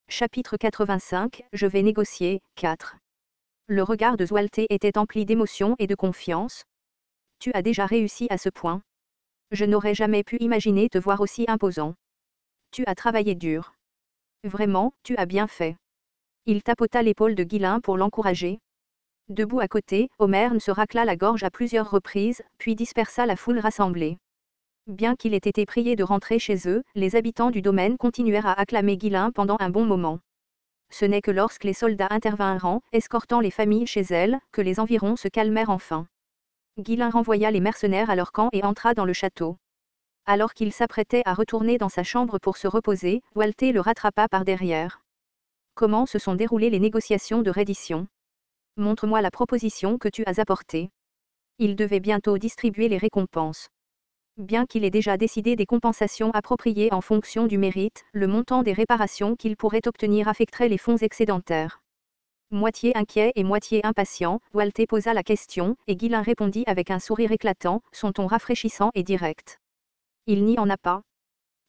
Chapitre 85, Je vais négocier, 4. Le regard de Zwelte était empli d'émotion et de confiance. Tu as déjà réussi à ce point. Je n'aurais jamais pu imaginer te voir aussi imposant. Tu as travaillé dur. Vraiment, tu as bien fait. Il tapota l'épaule de Ghislain pour l'encourager. Debout à côté, Omer se racla la gorge à plusieurs reprises, puis dispersa la foule rassemblée. Bien qu'il ait été prié de rentrer chez eux, les habitants du domaine continuèrent à acclamer Ghislain pendant un bon moment. Ce n'est que lorsque les soldats intervinrent, escortant les familles chez elles, que les environs se calmèrent enfin. Ghislain renvoya les mercenaires à leur camp et entra dans le château. Alors qu'il s'apprêtait à retourner dans sa chambre pour se reposer, Zwelte le rattrapa par derrière. Comment se sont déroulées les négociations de reddition? Montre-moi la proposition que tu as apportée. Il devait bientôt distribuer les récompenses. Bien qu'il ait déjà décidé des compensations appropriées en fonction du mérite, le montant des réparations qu'il pourrait obtenir affecterait les fonds excédentaires. Moitié inquiet et moitié impatient, Zwelte posa la question, et Ghislain répondit avec un sourire éclatant, son ton rafraîchissant et direct. Il n'y en a pas.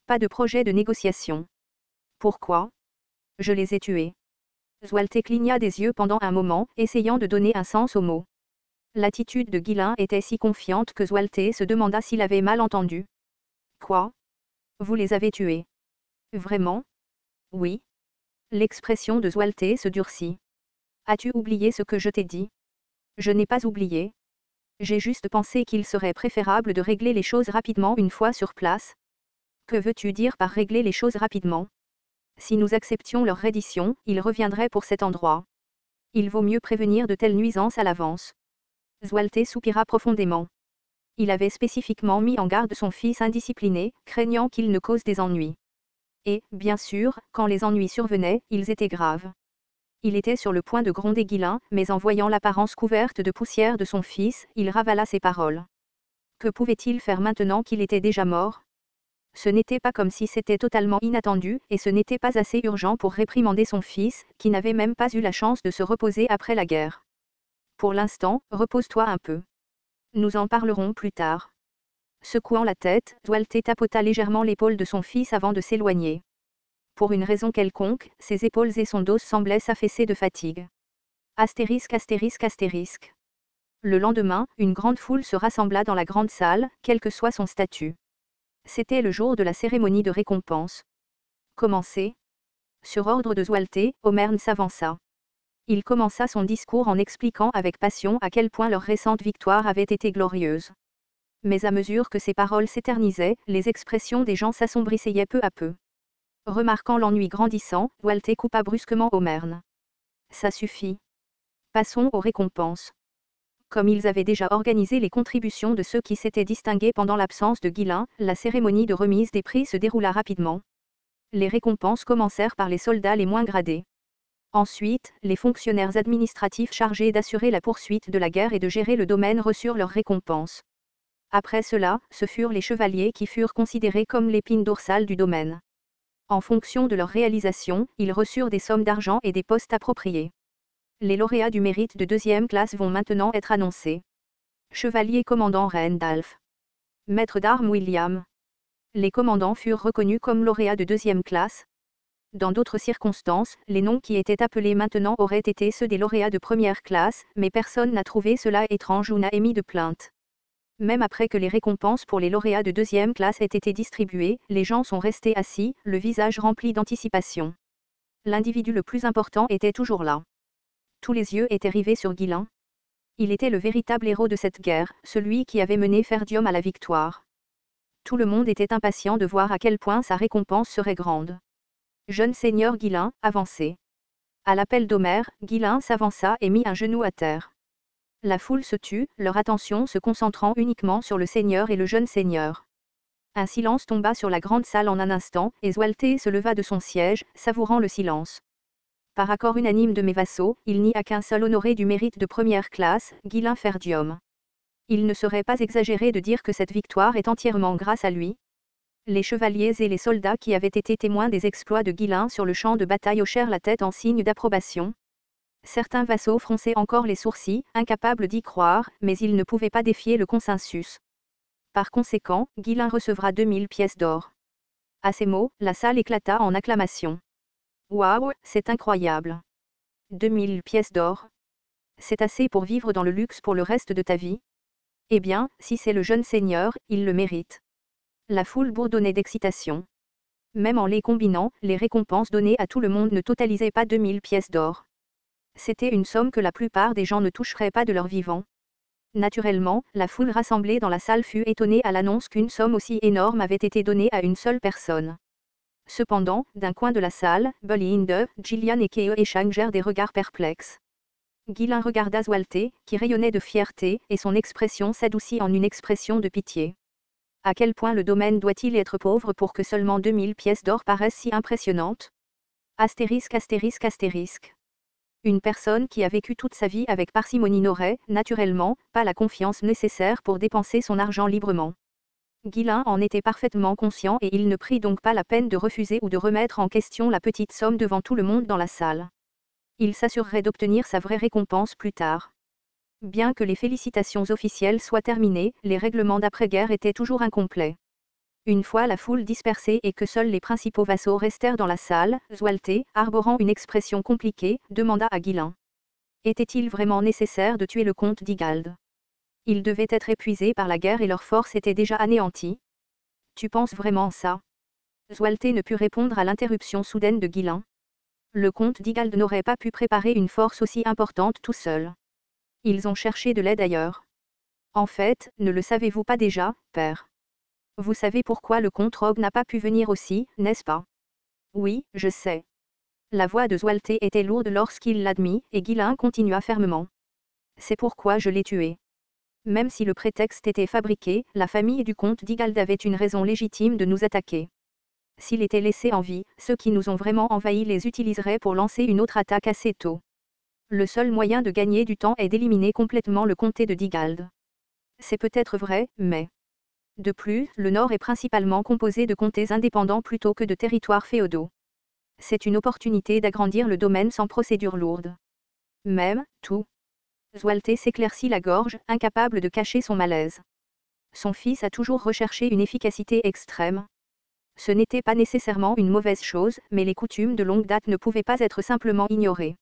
Pas de projet de négociation. Pourquoi? Je les ai tués. Zwelte cligna des yeux pendant un moment, essayant de donner un sens aux mots. L'attitude de Ghislain était si confiante que Zwelte se demanda s'il avait mal entendu. Quoi? Vous les avez tués? Vraiment? Oui. L'expression de Zwelte se durcit. As-tu oublié ce que je t'ai dit? Je n'ai pas oublié. J'ai juste pensé qu'il serait préférable de régler les choses rapidement une fois sur place. Que veux-tu dire par régler les choses rapidement? Si nous acceptions leur reddition, ils reviendraient pour cet endroit. Il vaut mieux prévenir de telles nuisances à l'avance. Zwelte soupira profondément. Il avait spécifiquement mis en garde son fils indiscipliné, craignant qu'il ne cause des ennuis. Et, bien sûr, quand les ennuis survenaient, ils étaient graves. Il était sur le point de gronder Ghislain, mais en voyant l'apparence couverte de poussière de son fils, il ravala ses paroles. Que pouvait-il faire maintenant qu'il était déjà mort? Ce n'était pas comme si c'était totalement inattendu, et ce n'était pas assez urgent pour réprimander son fils, qui n'avait même pas eu la chance de se reposer après la guerre. Pour l'instant, repose-toi un peu. Nous en parlerons plus tard. Secouant la tête, Zwelte tapota légèrement l'épaule de son fils avant de s'éloigner. Pour une raison quelconque, ses épaules et son dos semblaient s'affaisser de fatigue. Astérisque astérisque astérisque. Le lendemain, une grande foule se rassembla dans la grande salle, quel que soit son statut. C'était le jour de la cérémonie de récompense. Commencez. Sur ordre de Zwelte, Omer s'avança. Il commença son discours en expliquant avec passion à quel point leur récente victoire avait été glorieuse. Mais à mesure que ses paroles s'éternisaient, les expressions des gens s'assombrissaient peu à peu. Remarquant l'ennui grandissant, Zwelte coupa brusquement Omer. Ça suffit. Passons aux récompenses. Comme ils avaient déjà organisé les contributions de ceux qui s'étaient distingués pendant l'absence de Ghislain, la cérémonie de remise des prix se déroula rapidement. Les récompenses commencèrent par les soldats les moins gradés. Ensuite, les fonctionnaires administratifs chargés d'assurer la poursuite de la guerre et de gérer le domaine reçurent leurs récompenses. Après cela, ce furent les chevaliers qui furent considérés comme l'épine dorsale du domaine. En fonction de leur réalisation, ils reçurent des sommes d'argent et des postes appropriés. Les lauréats du mérite de deuxième classe vont maintenant être annoncés. Chevalier commandant Randolph. Maître d'armes William. Les commandants furent reconnus comme lauréats de deuxième classe. Dans d'autres circonstances, les noms qui étaient appelés maintenant auraient été ceux des lauréats de première classe, mais personne n'a trouvé cela étrange ou n'a émis de plainte. Même après que les récompenses pour les lauréats de deuxième classe aient été distribuées, les gens sont restés assis, le visage rempli d'anticipation. L'individu le plus important était toujours là. Tous les yeux étaient rivés sur Ghislain. Il était le véritable héros de cette guerre, celui qui avait mené Ferdium à la victoire. Tout le monde était impatient de voir à quel point sa récompense serait grande. Jeune seigneur Ghislain, avancez. À l'appel d'Omer, Ghislain s'avança et mit un genou à terre. La foule se tut, leur attention se concentrant uniquement sur le seigneur et le jeune seigneur. Un silence tomba sur la grande salle en un instant, et Zwelte se leva de son siège, savourant le silence. Par accord unanime de mes vassaux, il n'y a qu'un seul honoré du mérite de première classe, Ghislain Ferdium. Il ne serait pas exagéré de dire que cette victoire est entièrement grâce à lui. Les chevaliers et les soldats qui avaient été témoins des exploits de Ghislain sur le champ de bataille hochèrent la tête en signe d'approbation. Certains vassaux fronçaient encore les sourcils, incapables d'y croire, mais ils ne pouvaient pas défier le consensus. Par conséquent, Ghislain recevra 2000 pièces d'or. À ces mots, la salle éclata en acclamations. Waouh, c'est incroyable. 2000 pièces d'or. C'est assez pour vivre dans le luxe pour le reste de ta vie? Eh bien, si c'est le jeune seigneur, il le mérite. La foule bourdonnait d'excitation. Même en les combinant, les récompenses données à tout le monde ne totalisaient pas 2000 pièces d'or. C'était une somme que la plupart des gens ne toucheraient pas de leur vivant. Naturellement, la foule rassemblée dans la salle fut étonnée à l'annonce qu'une somme aussi énorme avait été donnée à une seule personne. Cependant, d'un coin de la salle, Belinda, Gillian et Keo échangèrent des regards perplexes. Ghislain regarda Zwalte, qui rayonnait de fierté, et son expression s'adoucit en une expression de pitié. À quel point le domaine doit-il être pauvre pour que seulement 2000 pièces d'or paraissent si impressionnantes? Astérisque astérisque astérisque. Une personne qui a vécu toute sa vie avec parcimonie n'aurait, naturellement, pas la confiance nécessaire pour dépenser son argent librement. Ghislain en était parfaitement conscient et il ne prit donc pas la peine de refuser ou de remettre en question la petite somme devant tout le monde dans la salle. Il s'assurerait d'obtenir sa vraie récompense plus tard. Bien que les félicitations officielles soient terminées, les règlements d'après-guerre étaient toujours incomplets. Une fois la foule dispersée et que seuls les principaux vassaux restèrent dans la salle, Zwalte, arborant une expression compliquée, demanda à Ghislain. Était-il vraiment nécessaire de tuer le comte d'Igald? Ils devaient être épuisés par la guerre et leur force était déjà anéantie. Tu penses vraiment ça? Zwalte ne put répondre à l'interruption soudaine de Ghislain. Le comte d'Igald n'aurait pas pu préparer une force aussi importante tout seul. Ils ont cherché de l'aide ailleurs. En fait, ne le savez-vous pas déjà, père? Vous savez pourquoi le comte Rogue n'a pas pu venir aussi, n'est-ce pas? Oui, je sais. La voix de Zwalte était lourde lorsqu'il l'admit, et Ghislain continua fermement. C'est pourquoi je l'ai tué. Même si le prétexte était fabriqué, la famille du comte d'Igald avait une raison légitime de nous attaquer. S'il était laissé en vie, ceux qui nous ont vraiment envahis les utiliseraient pour lancer une autre attaque assez tôt. Le seul moyen de gagner du temps est d'éliminer complètement le comté de d'Igald. C'est peut-être vrai, mais... De plus, le Nord est principalement composé de comtés indépendants plutôt que de territoires féodaux. C'est une opportunité d'agrandir le domaine sans procédure lourde. Même, tout. Zwalte s'éclaircit la gorge, incapable de cacher son malaise. Son fils a toujours recherché une efficacité extrême. Ce n'était pas nécessairement une mauvaise chose, mais les coutumes de longue date ne pouvaient pas être simplement ignorées.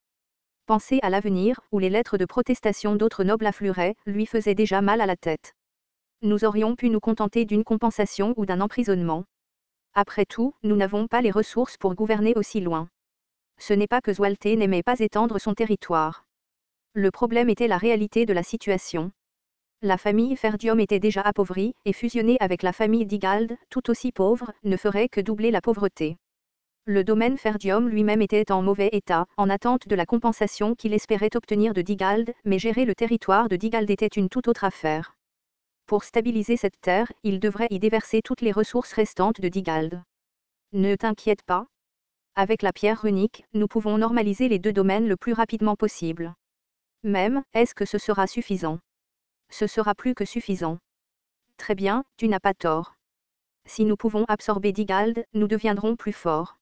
Penser à l'avenir, où les lettres de protestation d'autres nobles afflueraient, lui faisaient déjà mal à la tête. Nous aurions pu nous contenter d'une compensation ou d'un emprisonnement. Après tout, nous n'avons pas les ressources pour gouverner aussi loin. Ce n'est pas que Zwalte n'aimait pas étendre son territoire. Le problème était la réalité de la situation. La famille Ferdium était déjà appauvrie, et fusionner avec la famille d'Igald, tout aussi pauvre, ne ferait que doubler la pauvreté. Le domaine Ferdium lui-même était en mauvais état, en attente de la compensation qu'il espérait obtenir de d'Igald, mais gérer le territoire de d'Igald était une toute autre affaire. Pour stabiliser cette terre, il devrait y déverser toutes les ressources restantes de d'Igald. Ne t'inquiète pas. Avec la pierre runique, nous pouvons normaliser les deux domaines le plus rapidement possible. Même, est-ce que ce sera suffisant? Ce sera plus que suffisant. Très bien, tu n'as pas tort. Si nous pouvons absorber d'Igald, nous deviendrons plus forts.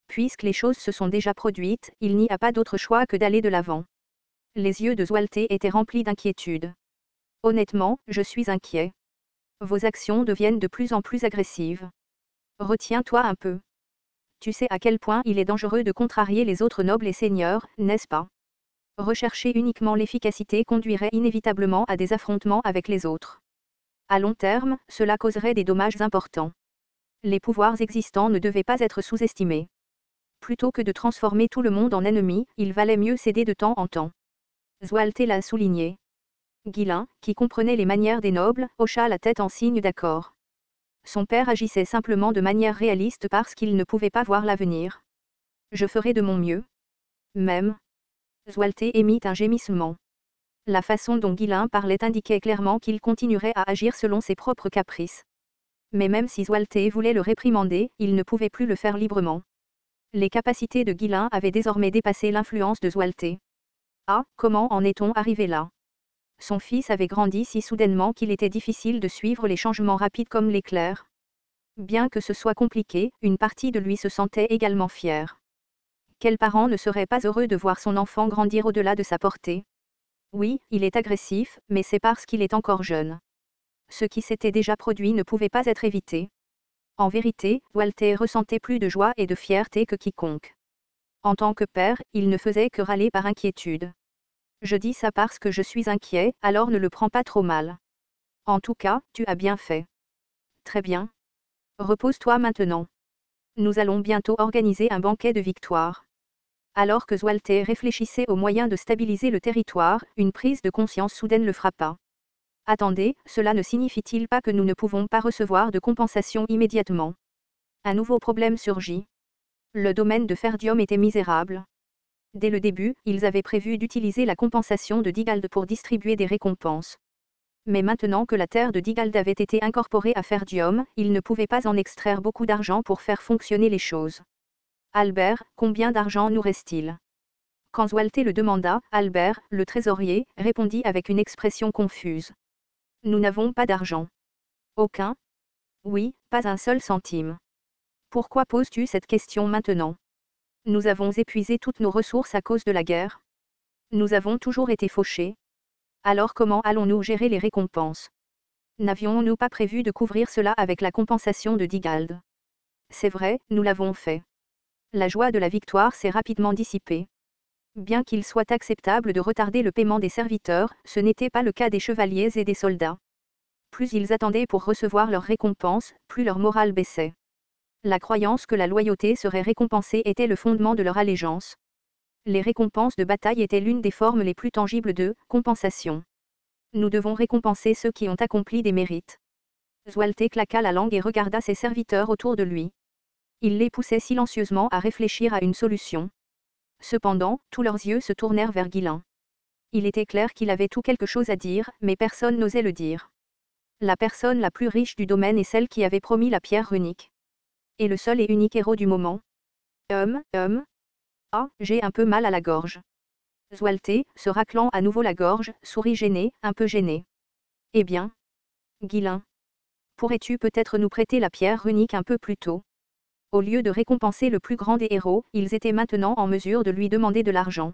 Puisque les choses se sont déjà produites, il n'y a pas d'autre choix que d'aller de l'avant. Les yeux de Zwalte étaient remplis d'inquiétude. Honnêtement, je suis inquiet. Vos actions deviennent de plus en plus agressives. Retiens-toi un peu. Tu sais à quel point il est dangereux de contrarier les autres nobles et seigneurs, n'est-ce pas? Rechercher uniquement l'efficacité conduirait inévitablement à des affrontements avec les autres. À long terme, cela causerait des dommages importants. Les pouvoirs existants ne devaient pas être sous-estimés. Plutôt que de transformer tout le monde en ennemi, il valait mieux céder de temps en temps. Zwalte l'a souligné. Ghislain, qui comprenait les manières des nobles, hocha la tête en signe d'accord. Son père agissait simplement de manière réaliste parce qu'il ne pouvait pas voir l'avenir. Je ferai de mon mieux. Même. Zwalte émit un gémissement. La façon dont Ghislain parlait indiquait clairement qu'il continuerait à agir selon ses propres caprices. Mais même si Zwalte voulait le réprimander, il ne pouvait plus le faire librement. Les capacités de Ghislain avaient désormais dépassé l'influence de Zwalte. Ah, comment en est-on arrivé là? Son fils avait grandi si soudainement qu'il était difficile de suivre les changements rapides comme l'éclair. Bien que ce soit compliqué, une partie de lui se sentait également fière. Quel parent ne serait pas heureux de voir son enfant grandir au-delà de sa portée? Oui, il est agressif, mais c'est parce qu'il est encore jeune. Ce qui s'était déjà produit ne pouvait pas être évité. En vérité, Walter ressentait plus de joie et de fierté que quiconque. En tant que père, il ne faisait que râler par inquiétude. Je dis ça parce que je suis inquiet, alors ne le prends pas trop mal. En tout cas, tu as bien fait. Très bien. Repose-toi maintenant. Nous allons bientôt organiser un banquet de victoire. Alors que Zwalte réfléchissait aux moyens de stabiliser le territoire, une prise de conscience soudaine le frappa. Attendez, cela ne signifie-t-il pas que nous ne pouvons pas recevoir de compensation immédiatement? Un nouveau problème surgit. Le domaine de Ferdium était misérable. Dès le début, ils avaient prévu d'utiliser la compensation de Digald pour distribuer des récompenses. Mais maintenant que la terre de Digald avait été incorporée à Ferdium, ils ne pouvaient pas en extraire beaucoup d'argent pour faire fonctionner les choses. Albert, combien d'argent nous reste-t-il? Quand Zwalte le demanda, Albert, le trésorier, répondit avec une expression confuse. Nous n'avons pas d'argent. Aucun? Oui, pas un seul centime. Pourquoi poses-tu cette question maintenant? Nous avons épuisé toutes nos ressources à cause de la guerre. Nous avons toujours été fauchés. Alors comment allons-nous gérer les récompenses? N'avions-nous pas prévu de couvrir cela avec la compensation de Digald? C'est vrai, nous l'avons fait. La joie de la victoire s'est rapidement dissipée. Bien qu'il soit acceptable de retarder le paiement des serviteurs, ce n'était pas le cas des chevaliers et des soldats. Plus ils attendaient pour recevoir leur récompense, plus leur morale baissait. La croyance que la loyauté serait récompensée était le fondement de leur allégeance. Les récompenses de bataille étaient l'une des formes les plus tangibles de compensation. Nous devons récompenser ceux qui ont accompli des mérites. Zwalte claqua la langue et regarda ses serviteurs autour de lui. Il les poussait silencieusement à réfléchir à une solution. Cependant, tous leurs yeux se tournèrent vers Guilain. Il était clair qu'il avait tout quelque chose à dire, mais personne n'osait le dire. La personne la plus riche du domaine est celle qui avait promis la pierre runique. Et le seul et unique héros du moment. Ah, j'ai un peu mal à la gorge. Zwalte, se raclant à nouveau la gorge, sourit gêné, un peu gêné. Eh bien, Guilain, pourrais-tu peut-être nous prêter la pierre runique un peu plus tôt? Au lieu de récompenser le plus grand des héros, ils étaient maintenant en mesure de lui demander de l'argent.